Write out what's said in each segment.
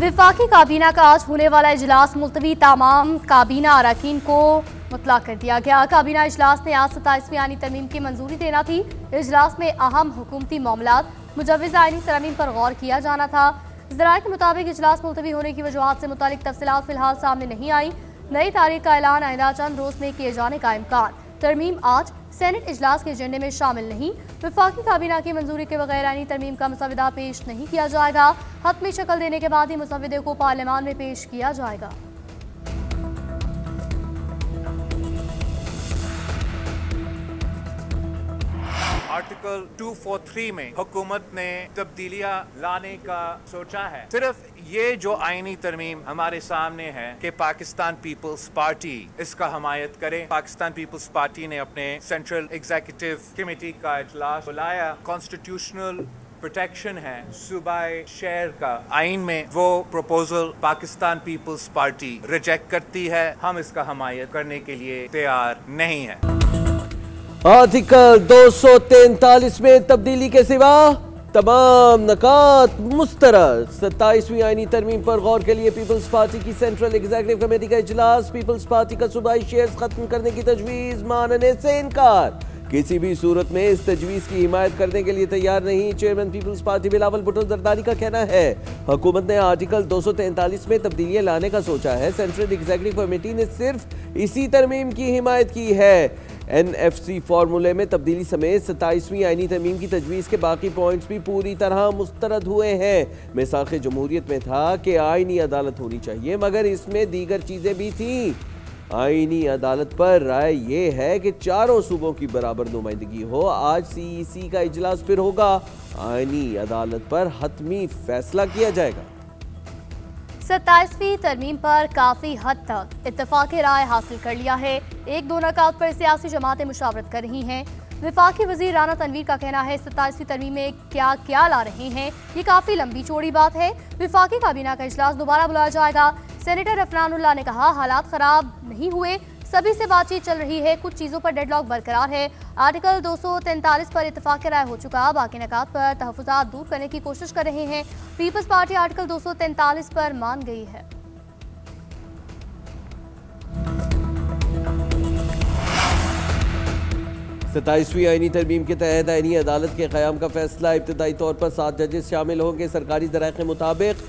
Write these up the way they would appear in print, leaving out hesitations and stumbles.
विफाकी काबीना का आज होने वाला इजलास मुलतवी, तमाम काबीना अरकान को मुतला कर दिया गया। काबीना इजलास ने आज 27वीं आईनी तरमीम की मंजूरी देना थी। इजलास में अहम हुकूमती मामलात मुजव्वज़ा आईनी तरमीम पर गौर किया जाना था। ज़राए के मुताबिक इजलास मुलतवी होने की वजूहात से मुतालिक तफसीलात फिलहाल सामने नहीं आई। नई तारीख का ऐलान आइंदा चंद रोज में किए जाने का इम्कान। तरमीम आज सेनेट इजलास के एजेंडे में शामिल नहीं। विफाकी काबीना की मंजूरी के बगैर आईनी तरमीम का मसवदा पेश नहीं किया जाएगा। हतमी शक्ल देने के बाद ही मसवदे को पार्लियामान में पेश किया जाएगा। आर्टिकल 243 में हुकूमत ने तब्दीलियां लाने का सोचा है। सिर्फ ये जो आईनी तरमीम हमारे सामने है कि पाकिस्तान पीपल्स पार्टी इसका हमायत करे। पाकिस्तान पीपल्स पार्टी ने अपने सेंट्रल एग्जीक्यूटिव कमेटी का इजलास बुलाया। कॉन्स्टिट्यूशनल प्रोटेक्शन है सूबाई शहर का आइन में, वो proposal Pakistan Peoples Party reject करती है। हम इसका हमायत करने के लिए तैयार नहीं है। आर्टिकल 243 में तब्दीली के सिवा तमाम नकात मुस्तरद। 27वीं आईनी तरमीम पर गौर के लिए पीपल्स पार्टी की सेंट्रल एग्जीक्यूटिव कमेटी का इजलास। पीपल्स पार्टी का सूबाई शेयर्स खत्म करने की तजवीज मानने से इनकार। किसी भी सूरत में इस तजवीज की हिमायत करने के लिए तैयार नहीं। Chairman Peoples Party Bilawal Bhutto Zardari का कहना है हुकूमत ने आर्टिकल 243 में तब्दीलियां लाने का सोचा है। सेंट्रल एग्जीक्यूटिव कमेटी ने सिर्फ इसी तरमीम की हिमायत की है। NFC फार्मूले में तब्दीली समेत 27वीं आईनी तरमीम की तजवीज़ के बाकी पॉइंट्स भी पूरी तरह मुस्तरद हुए हैं। मिसाक़ जमहूरियत में था कि आईनी अदालत होनी चाहिए, मगर इसमें दीगर चीज़ें भी थीं। आईनी अदालत पर राय ये है कि चारों सूबों की बराबर नुमाइंदगी हो। आज CEC का इजलास फिर होगा। आईनी अदालत पर हतमी फैसला किया जाएगा। 27वीं तरमीम पर काफी हद तक इत्तफाक राय हासिल कर लिया है। एक दो नकात पर सियासी जमातें मुशावरत कर रही हैं। विफाकी वजीर राना तनवीर का कहना है 27वीं तरमीम में क्या क्या ला रहे हैं, ये काफी लंबी चौड़ी बात है। विफाकी काबीना का इजलास दोबारा बुलाया जाएगा। सेनेटर अफनानुल्लाह ने कहा हालात खराब नहीं हुए, सभी से बातचीत चल रही है, कुछ चीजों पर डेडलॉक बरकरार है। आर्टिकल 243 पर इत्तेफाक राय हो चुका, बाकी नकात पर तहफ़्फ़ुज़ात दूर करने की कोशिश कर रहे हैं। पीपल्स पार्टी आर्टिकल 243 पर मान गई है। सताईसवीं आईनी तरमीम के तहत आईनी अदालत के क़याम का फैसला। इब्तदाई तौर पर 7 जजेस शामिल होंगे। सरकारी ज़राए के मुताबिक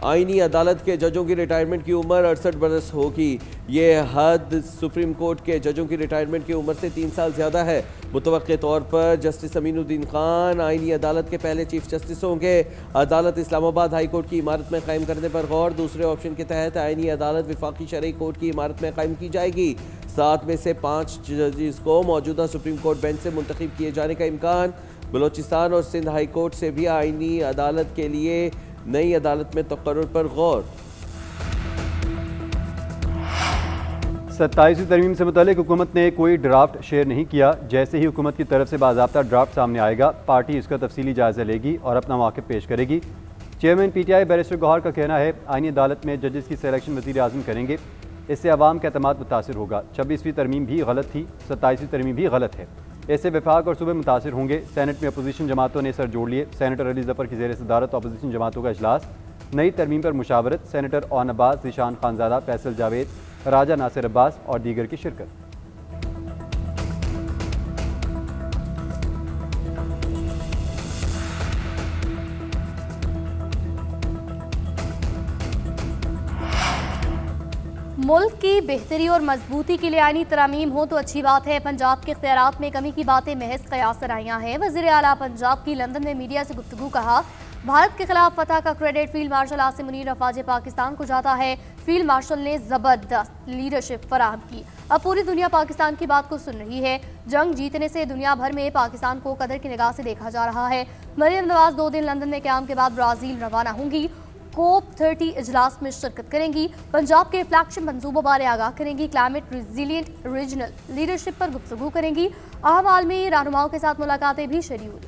आईनी अदालत के जजों की रिटायरमेंट की उम्र 68 बरस होगी। ये हद सुप्रीम कोर्ट के जजों की रिटायरमेंट की उम्र से 3 साल ज़्यादा है। मुतवक्के तौर पर जस्टिस अमीनुद्दीन खान आईनी अदालत के पहले चीफ जस्टिस होंगे। अदालत इस्लामाबाद हाई कोर्ट की इमारत में कायम करने पर गौर। दूसरे ऑप्शन के तहत आईनी अदालत विफाकी शरई कोर्ट की इमारत में कायम की जाएगी। 7 में से 5 जजेस को मौजूदा सुप्रीम कोर्ट बेंच से मुंतखब किए जाने का इम्कान। बलोचिस्तान और सिंध हाई कोर्ट से भी आईनी अदालत के लिए नई अदालत में तकर्रुर पर गौर। 27वीं तरमीम से मुतालिक हुकूमत ने कोई ड्राफ्ट शेयर नहीं किया। जैसे ही हुकूमत की तरफ से बाज़ाब्ता ड्राफ्ट सामने आएगा, पार्टी इसका तफसीली जायज़ा लेगी और अपना मौक़िफ़ पेश करेगी। चेयरमैन PTI बैरिस्टर गौहर का कहना है आईनी अदालत में जजेस की सिलेक्शन वज़ीर आज़म करेंगे, इससे अवाम का एतमाद मुतासिर होगा। 26वीं तरमीम भी गलत थी, 27वीं तरमीम भी गलत है, इससे वफाक और सूबे मुतासिर होंगे। सेनेट में अपोजिशन जमातों ने सर जोड़ लिए। सेनेटर अली जफ़र की ज़ेर सदारत अपोजिशन जमातों का इजलास। नई तरमीम पर मुशावरत। सेनेटर ओन अब्बास, ज़ीशान खानज़ादा, फैसल जावेद, राजा नासिर अब्बास और दीगर की शिरकत। मुल्क की बेहतरी और मजबूती के लिए आईनी तरमीम हो तो अच्छी बात है। पंजाब के इख्तियारात में कमी की बातें महज कयास आईयां हैं। वज़ीर आला पंजाब की लंदन में मीडिया से गुफ्तगू। कहा भारत के खिलाफ फतह का credit field marshal Asim Munir अफवाज पाकिस्तान को जाता है। फील्ड मार्शल ने जबरदस्त लीडरशिप फराहम की। अब पूरी दुनिया पाकिस्तान की बात को सुन रही है। जंग जीतने से दुनिया भर में पाकिस्तान को कदर की निगाह से देखा जा रहा है। मरियम नवाज 2 दिन लंदन में क़याम के बाद ब्राज़ील रवाना होंगी। COP 30 इजलास में शिरकत करेंगी। पंजाब के फ्लैगशिप मंसूबों बारे आगाह करेंगी। क्लाइमेट रिजिलियंट रीजनल लीडरशिप पर गुफ्तगू करेंगी। अहम आलमी रहनुमाओं के साथ मुलाकातें भी शेड्यूल।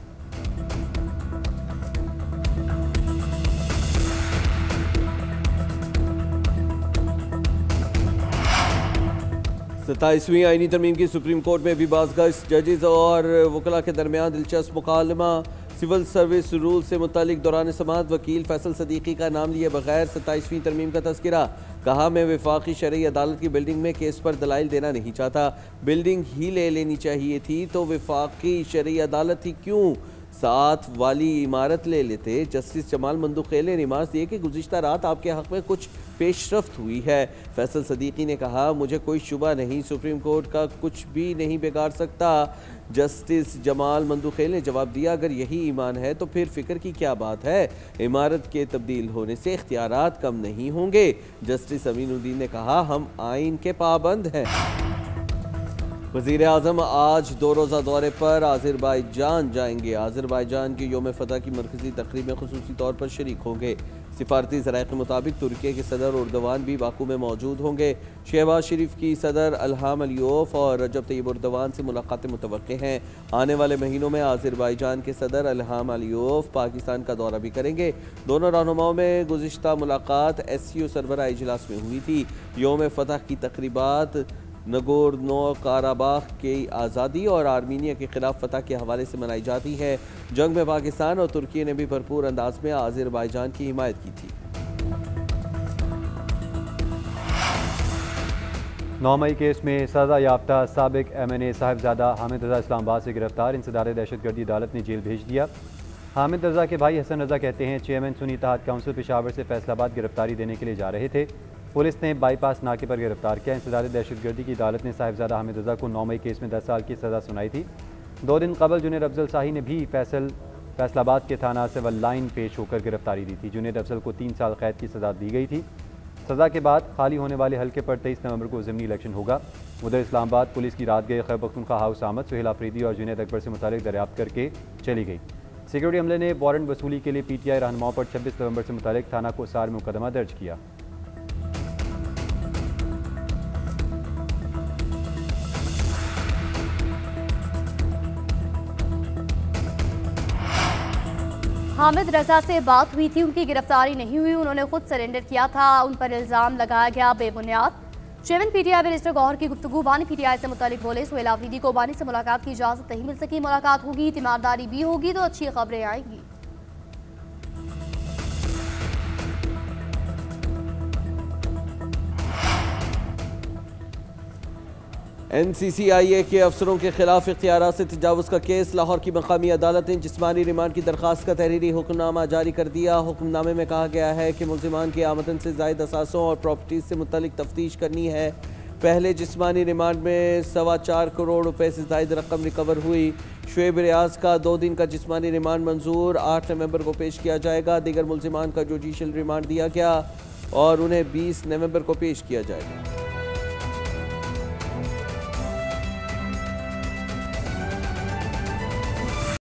27वीं आईनी तरमीम की सुप्रीम कोर्ट में भी बाज़ जजेस और वकला के दरमियान दिलचस्प मुकालमा। सिविल सर्विस रूल से मुतालिक दौरान समाअत वकील फैसल सदीकी का नाम लिए बगैर 27वीं तरमीम का तस्करा। कहा, मैं वफाकी शरई अदालत की बिल्डिंग में केस पर दलाइल देना नहीं चाहता, बिल्डिंग ही ले लेनी चाहिए थी तो वफाकी शरई अदालत ही क्यों साथ वाली इमारत ले लेते। जस्टिस जमाल मंदुखेल ने रिमार्क दिए कि गुज़िश्ता रात आपके हक़ में कुछ पेशरफ्त हुई है। फैसल सदीकी ने कहा, मुझे कोई शुबा नहीं, सुप्रीम कोर्ट का कुछ भी नहीं बिगाड़ सकता। जस्टिस जमाल मंदुखेल ने जवाब दिया, अगर यही ईमान है तो फिर फ़िक्र की क्या बात है, इमारत के तब्दील होने से इख्तियारात कम नहीं होंगे। जस्टिस अमीनुद्दीन ने कहा, हम आइन के पाबंद हैं। वज़ीर आज़म आज 2 रोज़ा दौरे पर आज़रबाईजान जाएंगे। आज़रबाईजान के योम फतह की मरकज़ी तकरीब में ख़ुसूसी तौर पर शरीक होंगे। सिफारती ज़राए के मुताबिक तुर्की के सदर उर्दवान भी बाकू में मौजूद होंगे। शहबाज शरीफ की सदर इल्हाम अलियोव और रजब तैयब उर्दवान से मुलाकातें मुतवक्के हैं। आने वाले महीनों में आज़रबाईजान के सदर इल्हाम अलियोव पाकिस्तान का दौरा भी करेंगे। दोनों रहनुमाओं में गुज़िश्ता मुलाकात SCO सरबराह इजलास में हुई थी। योम फतह की तकरीबात नगोर्नो काराबाख की आज़ादी और आर्मीनिया के खिलाफ फतह के हवाले से मनाई जाती है। जंग में पाकिस्तान और तुर्की ने भी भरपूर अंदाज में आज़रबाईजान की हिमायत की थी। 9 मई केस में सज़ा याफ्ता साबिक MNA साहिबजादा हामिद रज़ा इस्लामाबाद से गिरफ्तार। इंसदार दहशतगर्दी अदालत ने जेल भेज दिया। हामिद रज़ा के भाई हसन रज़ा कहते हैं, चेयरमैन सुन्नी इत्तेहाद काउंसिल पेशावर से फैसलाबाद गिरफ्तारी देने के लिए जा रहे थे। पुलिस ने बाईपास नाके पर गिरफ्तार किया। इंसदार दहशतगर्दी की अदालत ने साहिबजादा हामिद रज़ा को 9 मई केस में 10 साल की सज़ा सुनाई थी। 2 दिन कबल जुनैद अफजल शाही ने भी फैसलाबाद के थाना सिविल लाइन पेश होकर गिरफ्तारी दी थी। जुनैद अफजल को 3 साल कैद की सज़ा दी गई थी। सज़ा के बाद खाली होने वाले हल्के पर 23 नवंबर को ज़िमनी इलेक्शन होगा। उधर इस्लामाबाद पुलिस की रात गए खैबर पख्तूनख्वा हाउस आमद सुहेल आफरीदी और जुनैद अकबर से मुतालिक दरियाफ्त करके चली गई। सिक्योरिटी अमले ने वारंट वसूली के लिए PTI रहनुमाओं पर 26 नवंबर से मुतालिक थाना कोसार में मुकदमा दर्ज किया। हामिद रज़ा से बात हुई थी, उनकी गिरफ्तारी नहीं हुई, उन्होंने खुद सरेंडर किया था, उन पर इल्ज़ाम लगाया गया बेबुनियाद। चेयरमैन PTI बैरिस्टर गौहर की गुफ्तगू। बानी PTI से मुतालिक बोले, सुहेल आफरीदी को बानी से मुलाकात की इजाज़त नहीं मिल सकी। मुलाकात होगी, तीमारदारी भी होगी तो अच्छी खबरें आएंगी। NCCIA के अफसरों के खिलाफ इख्तियारात से तजावुज़ का केस। लाहौर की मकामी अदालत ने जिस्मानी रिमांड की दरख्वास्त का तहरीरी हुक्मनामा जारी कर दिया। हुक्मनामे में कहा गया है कि मुल्ज़िमान की आमदन से ज़ायद असासों और प्रॉपर्टीज़ से मुतल्लिक तफ्तीश करनी है। पहले जिस्मानी रिमांड में 4.25 करोड़ रुपए से ज़ायद रकम रिकवर हुई। शुएब रियाज का 2 दिन का जिस्मानी रिमांड मंजूर, 8 नवंबर को पेश किया जाएगा। दीगर मुल्ज़िमान का जुडिशल रिमांड दिया गया और उन्हें 20 नवंबर को पेश किया जाएगा।